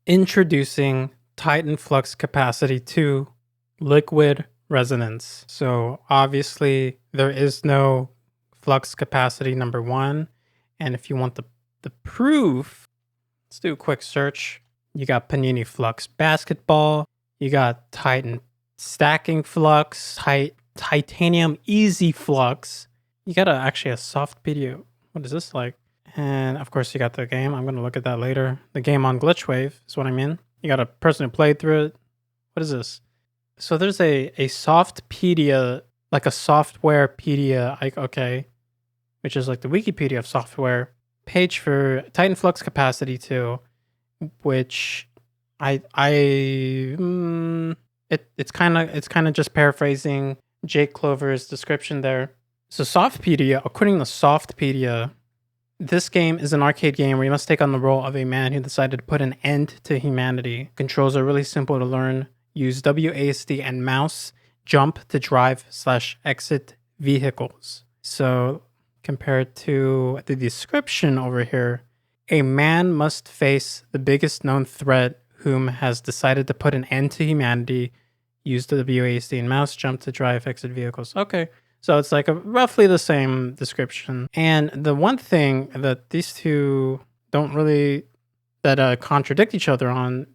Introducing Titan Flux Capacity 2 Liquid Resonance. So obviously there is no flux capacity number 1. And if you want the proof, let's do a quick search. You got Panini Flux Basketball. You got Titan Stacking Flux. Titanium Easy Flux. You got actually a soft video. What is this like? And of course you got the game. I'm going to look at that later. The game on Glitchwave is what I mean. You got a person who played through it. What is this? So there's a softpedia, like a softwarepedia, like, okay, which is like the Wikipedia of software page for Titan Flux Capacity 2, which it's kind of just paraphrasing Jake Clover's description there. So Softpedia, according to Softpedia, this game is an arcade game where you must take on the role of a man who decided to put an end to humanity. Controls are really simple to learn. Use WASD and mouse, jump to drive/exit vehicles. So compared to the description over here, a man must face the biggest known threat whom has decided to put an end to humanity. Use the WASD and mouse, jump to drive/exit vehicles. Okay. So it's like roughly the same description. And the one thing that these two don't really, that contradict each other on,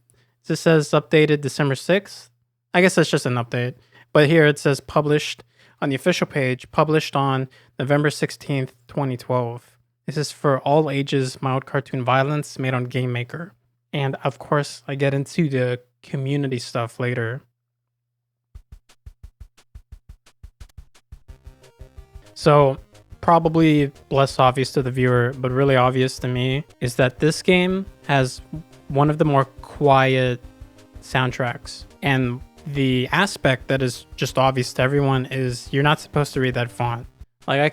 this says updated December 6th. I guess that's just an update. But here it says published on the official page, published on November 16th, 2012. This is for all ages, mild cartoon violence, made on Game Maker. And of course, I get into the community stuff later. So probably less obvious to the viewer, but really obvious to me, is that this game has one of the more quiet soundtracks. And the aspect that is just obvious to everyone is you're not supposed to read that font. Like I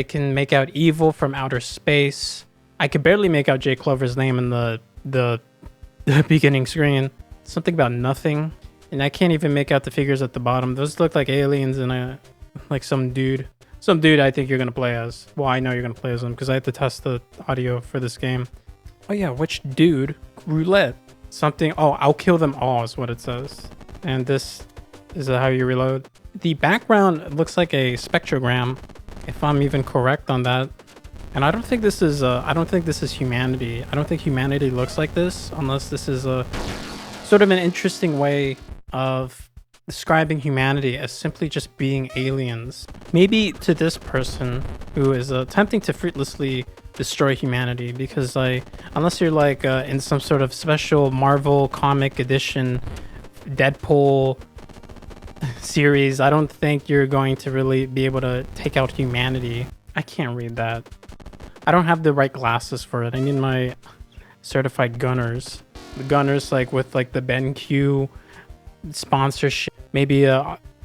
can make out evil from outer space. I could barely make out Jake Clover's name in the beginning screen. Something about nothing. And I can't even make out the figures at the bottom. Those look like aliens and like some dude. Some dude I think you're going to play as. Well, I know you're going to play as him because I had to test the audio for this game. Oh yeah, which dude? Roulette. Something. Oh, I'll kill them all is what it says. And this is how you reload. The background looks like a spectrogram, if I'm even correct on that. And I don't think this is humanity. I don't think humanity looks like this unless this is a sort of an interesting way of describing humanity as simply just being aliens. Maybe to this person who is attempting to fruitlessly destroy humanity, because unless you're like in some sort of special Marvel comic edition Deadpool series, I don't think you're going to really be able to take out humanity. I can't read that. I don't have the right glasses for it. I need my certified gunners. The gunners like with like the BenQ sponsorship. Maybe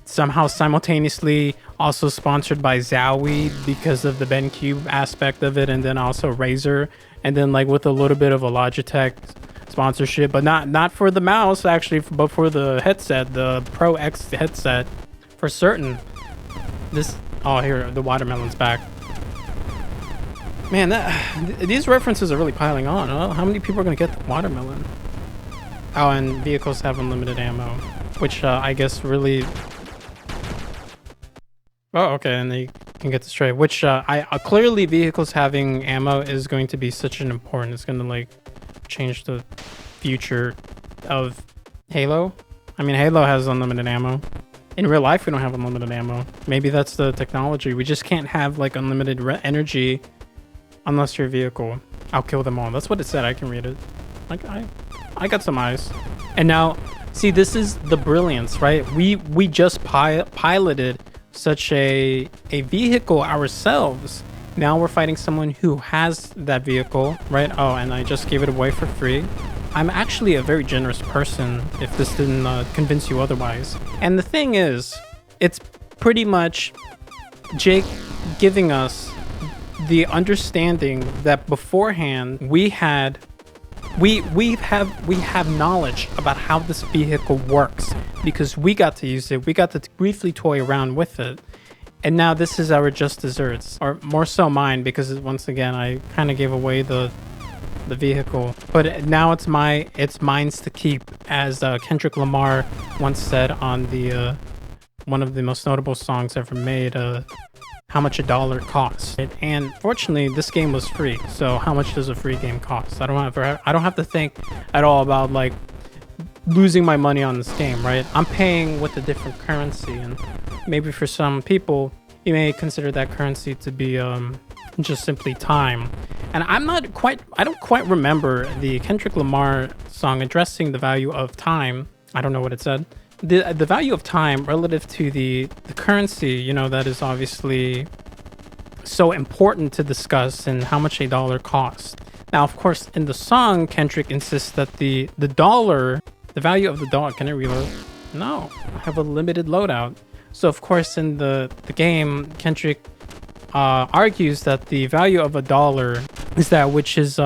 somehow simultaneously also sponsored by Zowie because of the BenQ aspect of it, and then also Razer, and then like with a little bit of a Logitech sponsorship, but not for the mouse actually, but for the headset, the Pro X headset for certain. Here the watermelon's back. Man, these references are really piling on. How many people are gonna get the watermelon? Oh, and vehicles have unlimited ammo, which I guess really. Oh, okay, and they can get destroyed. Which clearly vehicles having ammo is going to be such an important. It's going to like change the future of Halo. I mean, Halo has unlimited ammo. In real life, we don't have unlimited ammo. Maybe that's the technology. We just can't have like unlimited energy unless your vehicle. I'll kill them all. That's what it said. I can read it. Like I got some eyes. And now, see, this is the brilliance, right? We just piloted such a vehicle ourselves. Now we're fighting someone who has that vehicle, right? Oh, and I just gave it away for free. I'm actually a very generous person, if this didn't convince you otherwise. And the thing is, it's pretty much Jake giving us the understanding that beforehand we have knowledge about how this vehicle works because we got to use it. We got to briefly toy around with it. And now this is our just desserts, or more so mine, because once again, I kind of gave away the the vehicle. But now it's mine's to keep, as Kendrick Lamar once said on the one of the most notable songs ever made, how much a dollar costs. And fortunately, this game was free. So how much does a free game cost? I don't have to think at all about like losing my money on this game, right? I'm paying with a different currency, and maybe for some people, you may consider that currency to be just simply time. And I don't quite remember the Kendrick Lamar song addressing the value of time. I don't know what it said. The value of time relative to the currency, you know, that is obviously so important to discuss, and how much a dollar costs. Now, of course, in the song, Kendrick insists that the value of the dollar, can I reload? No, I have a limited loadout. So of course, in the game, Kendrick argues that the value of a dollar is that which is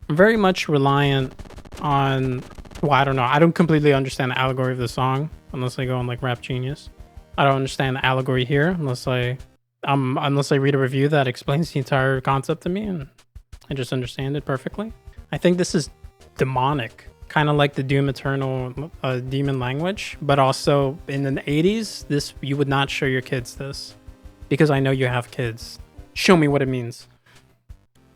very much reliant on, well, I don't know. I don't completely understand the allegory of the song unless I go on like Rap Genius. I don't understand the allegory here unless I read a review that explains the entire concept to me and I just understand it perfectly. I think this is demonic, kind of like the Doom Eternal demon language, but also in the 80s, this you would not show your kids this, because I know you have kids. Show me what it means.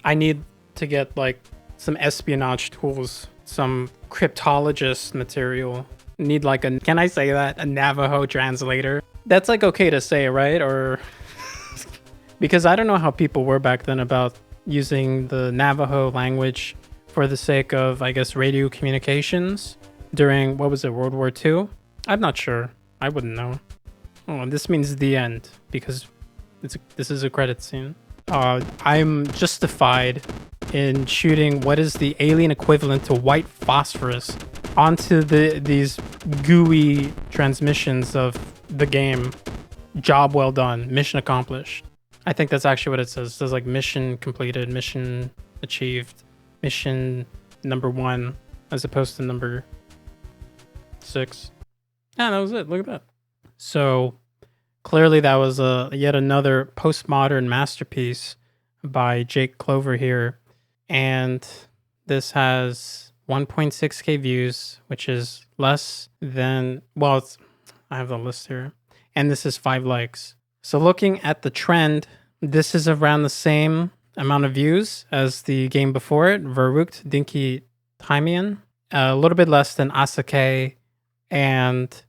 I need to get like some espionage tools, some cryptologist material. Need like a, can I say that? A Navajo translator. That's like okay to say, right? Or because I don't know how people were back then about using the Navajo language for the sake of, I guess, radio communications during, what was it, World War II? I'm not sure. I wouldn't know. Oh, this means the end, because this is a credit scene. I'm justified in shooting what is the alien equivalent to white phosphorus onto these gooey transmissions of the game. Job well done. Mission accomplished. I think that's actually what it says. It says like mission completed, mission achieved, mission number 1, as opposed to number 6. Yeah, that was it. Look at that. So clearly that was yet another postmodern masterpiece by Jake Clover here. And this has 1.6k views, which is less than, well, I have the list here. And this is 5 likes. So looking at the trend, this is around the same amount of views as the game before it, Verrucht Dinky Timian. A little bit less than Asake, and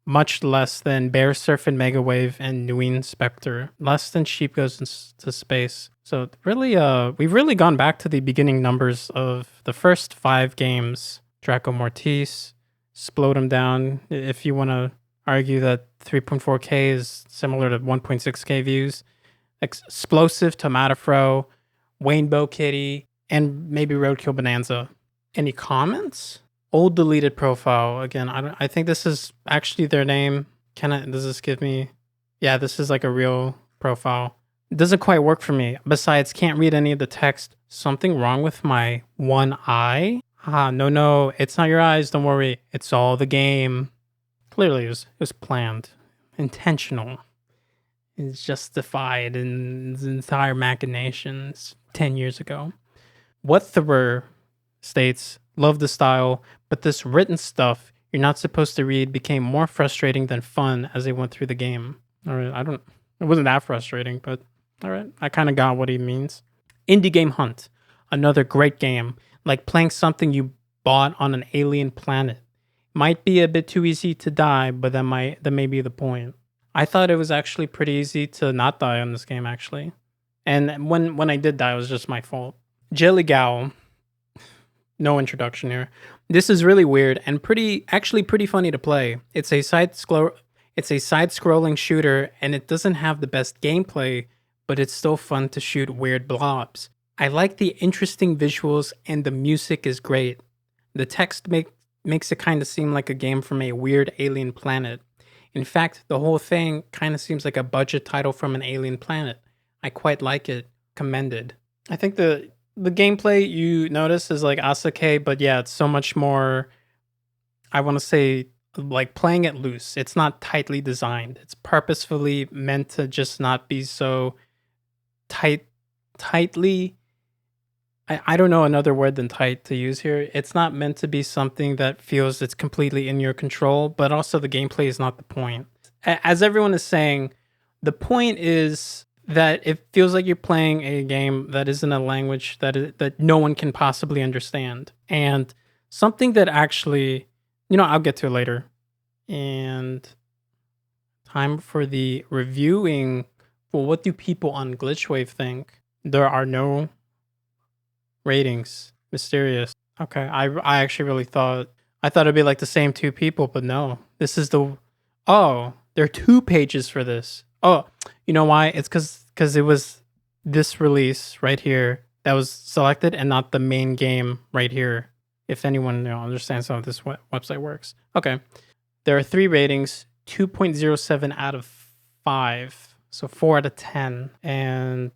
much less than Bear Surfing Megawave and Nguyen Spectre. Less than Sheep Goes into Space. So really, we've really gone back to the beginning numbers of the first 5 games. Draco Mortis, Splode 'em Down. If you want to argue that 3.4k is similar to 1.6k views. Explosive Tomato Fro, Rainbow Kitty, and maybe Roadkill Bonanza. Any comments? Old deleted profile. Again, I think this is actually their name. Does this give me? Yeah, this is like a real profile. It doesn't quite work for me. Besides, can't read any of the text. Something wrong with my one eye? No, it's not your eyes. Don't worry. It's all the game. Clearly, it was planned, intentional. It's justified in its entire machinations 10 years ago. What Threr states, love the style, but this written stuff you're not supposed to read became more frustrating than fun as they went through the game. All right, it wasn't that frustrating, but all right, I kind of got what he means. Indie Game Hunt, another great game, like playing something you bought on an alien planet. Might be a bit too easy to die, but that may be the point. I thought it was actually pretty easy to not die on this game, actually. And when I did die, it was just my fault. Jelly Gal, no introduction here. This is really weird and pretty funny to play. It's a side-scrolling shooter, and it doesn't have the best gameplay, but it's still fun to shoot weird blobs. I like the interesting visuals, and the music is great. The text makes it kind of seem like a game from a weird alien planet. In fact, the whole thing kind of seems like a budget title from an alien planet. I quite like it. Commended. I think the gameplay you notice is like Asake, but yeah, it's so much more, I want to say, like playing it loose. It's not tightly designed. It's purposefully meant to just not be so tightly I don't know another word than tight to use here. It's not meant to be something that feels it's completely in your control, but also the gameplay is not the point. As everyone is saying, the point is that it feels like you're playing a game that isn't a language that no one can possibly understand. And something that actually, I'll get to it later. And time for the reviewing. Well, what do people on Glitchwave think? There are no ratings. Mysterious. Okay, I actually really thought it'd be like the same two people, but no. This is there are 2 pages for this. Oh, you know why? It's because it was this release right here that was selected and not the main game right here. If anyone understands how this website works. Okay. There are 3 ratings, 2.07 out of 5. So 4 out of 10. And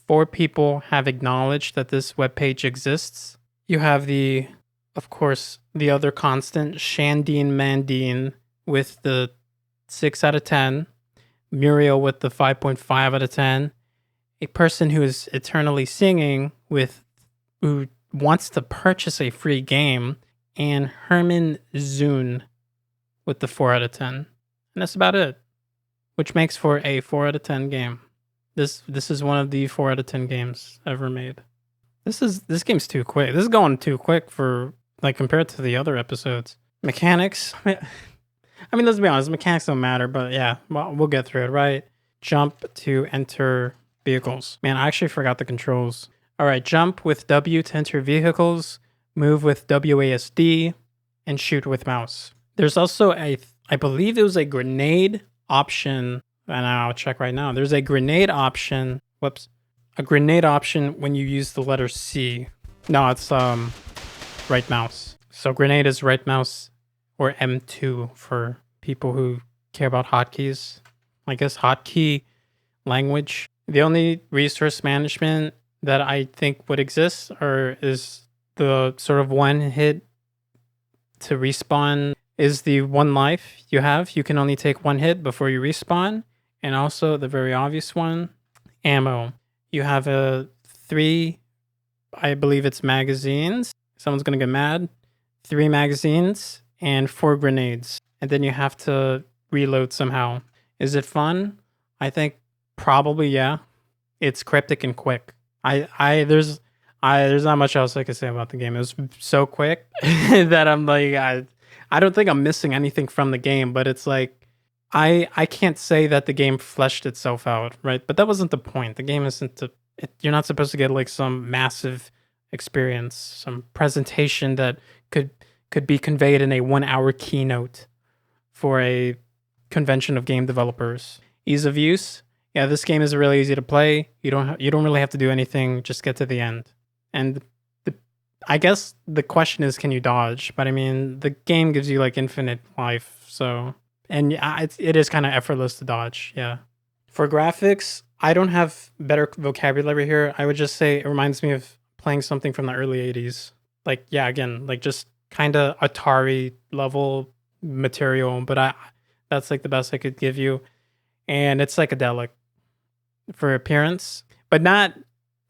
4 people have acknowledged that this webpage exists. You have of course, the other constant, Shandine Mandine with the 6 out of 10. Muriel with the 5.5 out of 10. A person who is eternally singing who wants to purchase a free game. And Herman Zune with the 4 out of 10. And that's about it. Which makes for a 4 out of 10 game. This is one of the 4 out of 10 games ever made. This game's too quick. This is going too quick for compared to the other episodes. Mechanics. I mean, let's be honest, mechanics don't matter, but yeah, we'll get through it, right? Jump to enter vehicles. Man, I actually forgot the controls. All right, jump with W to enter vehicles, move with WASD, and shoot with mouse. There's also I believe it was a grenade option, and I'll check right now. There's a grenade option. Whoops. A grenade option when you use the letter C. No, it's right mouse. So grenade is right mouse or M2 for people who care about hotkeys. I guess hotkey language. The only resource management that I think would exist is the sort of one hit to respawn is the 1 life you have. You can only take 1 hit before you respawn. And also the very obvious one, ammo. You have 3, I believe it's magazines. Someone's going to get mad. 3 magazines and 4 grenades. And then you have to reload somehow. Is it fun? I think probably, yeah. It's cryptic and quick. There's not much else I could say about the game. It was so quick that I'm like, I don't think I'm missing anything from the game, but it's like, I can't say that the game fleshed itself out, right? But that wasn't the point. The game isn't you're not supposed to get like some massive experience, some presentation that could be conveyed in a 1-hour keynote for a convention of game developers. Ease of use. Yeah, this game is really easy to play. You don't really have to do anything. Just get to the end. And I guess the question is, can you dodge? But I mean, the game gives you like infinite life, so. And it is kind of effortless to dodge, yeah. For graphics, I don't have better vocabulary here. I would just say it reminds me of playing something from the early 80s. Like, yeah, again, like just kind of Atari level material, but that's like the best I could give you. And it's psychedelic for appearance, but not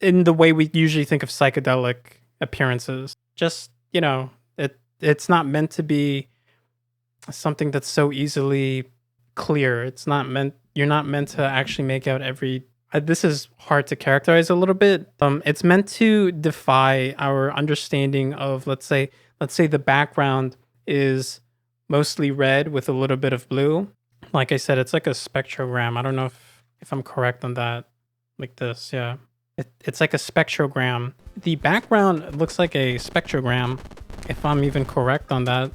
in the way we usually think of psychedelic appearances. Just, it's not meant to be something that's so easily clear. You're not meant to actually make out this is hard to characterize a little bit. It's meant to defy our understanding of, let's say the background is mostly red with a little bit of blue. Like I said, it's like a spectrogram. I don't know if I'm correct on that. Like this, yeah. It's like a spectrogram. The background looks like a spectrogram, if I'm even correct on that.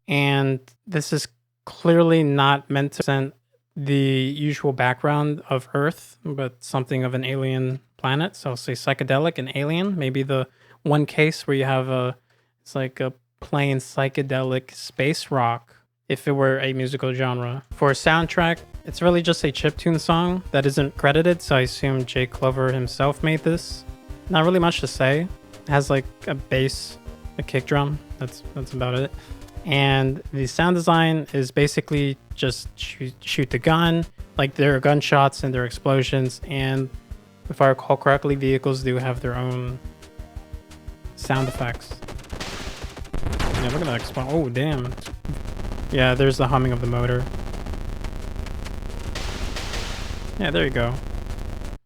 And this is clearly not meant to present the usual background of Earth, but something of an alien planet. So I'll say psychedelic and alien. Maybe the one case where you have it's like a plain psychedelic space rock, if it were a musical genre. For a soundtrack, it's really just a chiptune song that isn't credited, so I assume Jake Clover himself made this. Not really much to say. It has like a bass, a kick drum. That's about it. And the sound design is basically just shoot the gun. Like there are gunshots and there are explosions. And if I recall correctly, vehicles do have their own sound effects. Yeah, look at that explode. Oh, damn. Yeah, there's the humming of the motor. Yeah, there you go.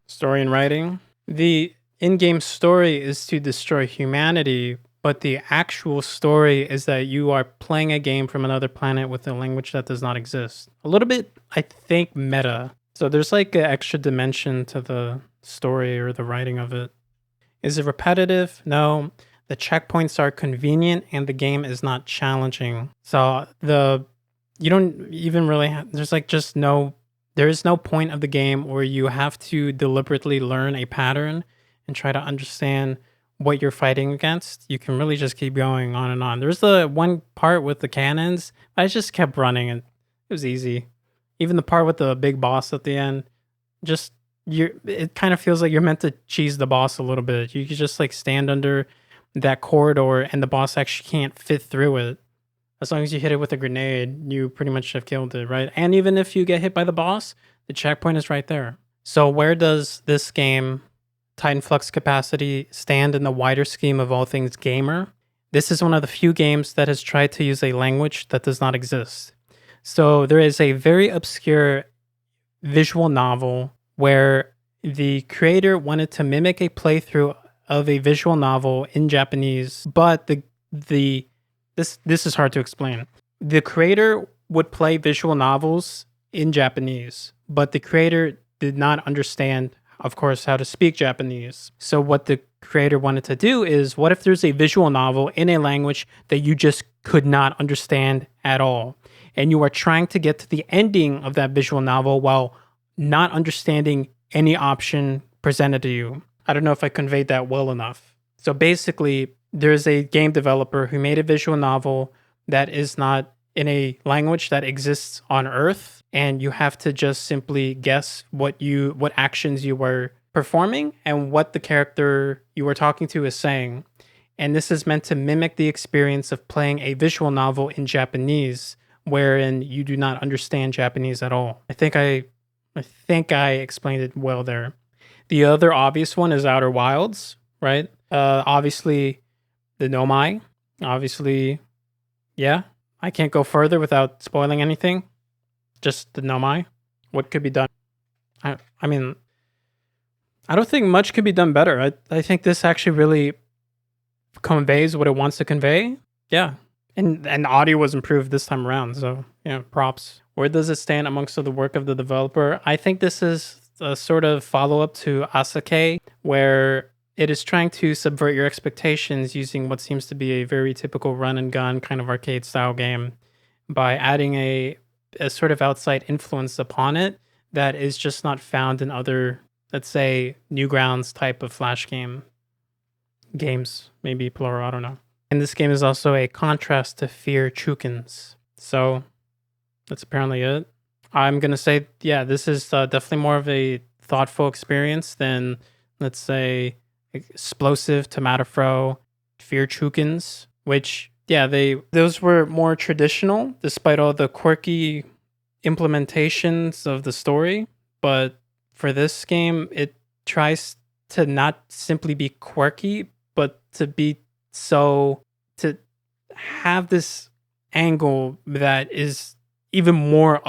Story and writing. The in-game story is to destroy humanity, but the actual story is that you are playing a game from another planet with a language that does not exist. A little bit, I think, meta. So there's like an extra dimension to the story or the writing of it. Is it repetitive? No. The checkpoints are convenient and the game is not challenging. So you don't even really there's like just there is no point of the game where you have to deliberately learn a pattern and try to understand what you're fighting against. You can really just keep going on and on. There's the one part with the cannons. I just kept running and it was easy. Even the part with the big boss at the end, just it kind of feels like you're meant to cheese the boss a little bit. You could just like stand under that corridor and the boss actually can't fit through it. As long as you hit it with a grenade, you pretty much have killed it, right? And even if you get hit by the boss, the checkpoint is right there. So where does this game, Titan Flux Kapacity, stand in the wider scheme of all things gamer? This is one of the few games that has tried to use a language that does not exist. So there is a very obscure visual novel where the creator wanted to mimic a playthrough of a visual novel in Japanese, but this is hard to explain. The creator would play visual novels in Japanese, but the creator did not understand, of course, how to speak Japanese. So what the creator wanted to do is, what if there's a visual novel in a language that you just could not understand at all? And you are trying to get to the ending of that visual novel while not understanding any option presented to you. I don't know if I conveyed that well enough. So basically, there's a game developer who made a visual novel that is not in a language that exists on Earth, and you have to just simply guess what actions you were performing and what the character you were talking to is saying. And this is meant to mimic the experience of playing a visual novel in Japanese, wherein you do not understand Japanese at all. I think I explained it well there. The other obvious one is Outer Wilds, right? Obviously, the Nomai. Obviously, yeah. I can't go further without spoiling anything. Just the Nomai. What could be done? I mean, I don't think much could be done better. I think this actually really conveys what it wants to convey. Yeah. And the audio was improved this time around. So, yeah, props. Where does it stand amongst the work of the developer? I think this is a sort of follow-up to Asake, where it is trying to subvert your expectations using what seems to be a very typical run-and-gun kind of arcade-style game by adding a sort of outside influence upon it that is just not found in other, let's say, Newgrounds type of Flash games, maybe plural, I don't know. And this game is also a contrast to Fear Chukins. So that's apparently it. I'm going to say, yeah, this is definitely more of a thoughtful experience than, let's say, Explosive, Tomatofro, Fear Chukins, which, yeah, those were more traditional despite all the quirky implementations of the story. But for this game, it tries to not simply be quirky, but to have this angle that is even more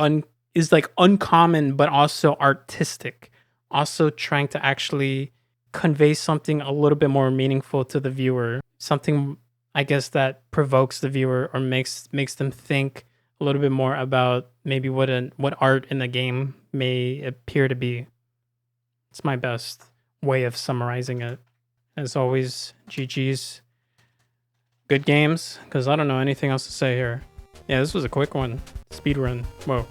uncommon, but also artistic, also trying to actually convey something a little bit more meaningful to the viewer, something I guess that provokes the viewer or makes them think a little bit more about maybe what art in the game may appear to be. It's my best way of summarizing it. As always, GG's. Good games, because I don't know anything else to say here. Yeah, this was a quick one. Speedrun. Whoa.